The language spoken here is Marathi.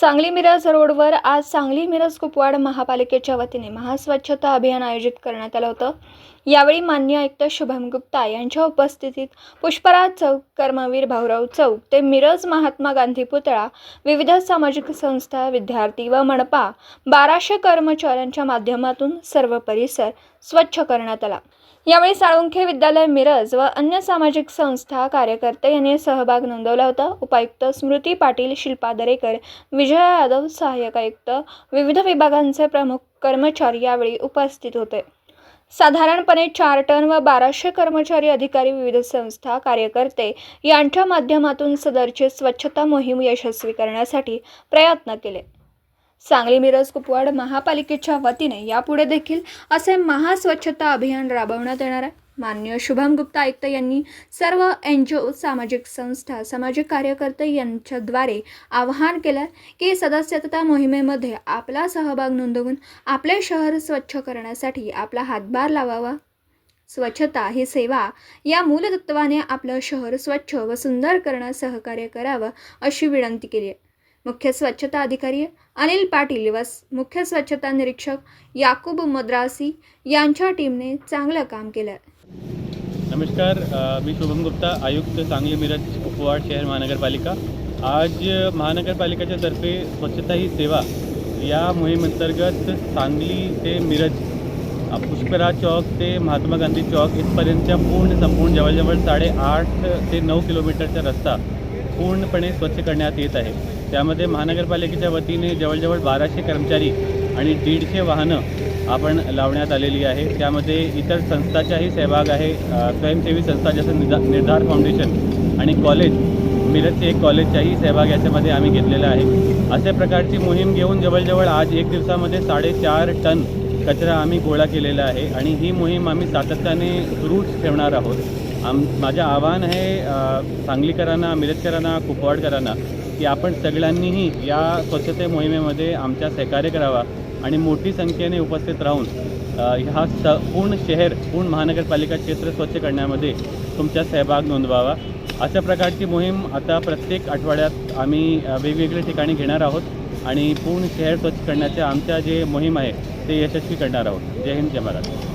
सांगली मिरज रोडवर आज सांगली मिरज कुपवाड महापालिकेच्या वतीने महास्वच्छता अभियान आयोजित करण्यात आलं होतं। यावेळी माननीय आयुक्त शुभम गुप्ता यांच्या उपस्थितीत पुष्पराज चौक, कर्मवीर भाऊराव चौक ते मिरज महात्मा गांधी पुतळा, विविध सामाजिक संस्था, विद्यार्थी व मनपा 1200 कर्मचाऱ्यांच्या माध्यमातून सर्व परिसर स्वच्छ करण्यात आला। यावेळी साळुंखे विद्यालय मिरज व अन्य सामाजिक संस्था कार्यकर्ते यांनी सहभाग नोंदवला होता। उपायुक्त स्मृती पाटील, शिल्पा दरेकर, विजया यादव, सहाय्यक आयुक्त, विविध विभागांचे प्रमुख कर्मचारी यावेळी उपस्थित होते। साधारणपणे 4 टन व 1200 कर्मचारी, अधिकारी, विविध संस्था, कार्यकर्ते यांच्या माध्यमातून सदरची स्वच्छता मोहीम यशस्वी करण्यासाठी प्रयत्न केले। सांगली मिरज कुपवाड महापालिकेच्या वतीने यापुढे देखील असे महास्वच्छता अभियान राबवण्यात येणार आहे। माननीय शुभम गुप्ता आयुक्त यांनी सर्व NGO, सामाजिक संस्था, सामाजिक कार्यकर्ते यांच्याद्वारे आवाहन केलं की सदस्यता मोहिमेमध्ये आपला सहभाग नोंदवून आपले शहर स्वच्छ करण्यासाठी आपला हातभार लावावा। स्वच्छता ही सेवा या मूलतत्वाने आपलं शहर स्वच्छ व सुंदर करण्यास सहकार्य करावं अशी विनंती केली आहे। मुख्य स्वच्छता अधिकारी अनिल पाटील व मुख्य स्वच्छता निरीक्षक याकूब मद्रासी यांच्या टीमने चांगलं काम केलं। नमस्कार, मी शुभम गुप्ता, आयुक्त सांगली मिरज कुपवाड शहर महानगरपालिका। आज महानगरपालिकेच्या तर्फे स्वच्छता ही सेवा या मोहिमेअंतर्गत सांगली ते मिरज, पुष्पराज चौक ते महात्मा गांधी चौक इथपर्यंतच्या संपूर्ण जवळजवळ 8.5 ते 9 किलोमीटरचा रस्ता पूर्णपणे स्वच्छ करण्यात येत आहे। त्यामध्ये महानगरपालिकेच्या वतीने जवळजवळ 1200 कर्मचारी आणि 150 वाहनं आपण लावण्यात आलेली आहे। त्यामध्ये इतर संस्थांचाही सहभाग आहे। स्वयंसेवी संस्था जसं निर्धार फाउंडेशन आणि कॉलेज, मिरजचे एक कॉलेजचाही सहभाग याच्यामध्ये आम्ही घेतलेला आहे। अशा प्रकारची मोहीम घेऊन जवळजवळ आज 1 दिवसामध्ये 4.5 टन कचरा आम्ही गोळा केलेला आहे आणि ही मोहीम आम्ही सातत्याने सुरूच ठेवणार आहोत। माझं आव्हान आहे सांगलीकरांना, मिरजकरांना, कुपवाडकरांना की आपण सगळ्यांनीही या स्वच्छते मोहिमेमध्ये आमच्या सहकार्य करावा आणि मोठी संख्येने उपस्थित राहून पूर्ण शहर, पूर्ण महानगरपालिका क्षेत्र स्वच्छ करण्यामध्ये तुमचा सहभाग नोंदवावा। अशा प्रकारची मोहीम आता प्रत्येक आठवड्यात आम्ही वेगवेगळ्या ठिकाणी घेणार आहोत आणि पूर्ण शहर स्वच्छ करण्याच्या आमच्या जे मोहीम आहे ते यशस्वी करणार आहोत। जय हिंद, जय महाराष्ट्र।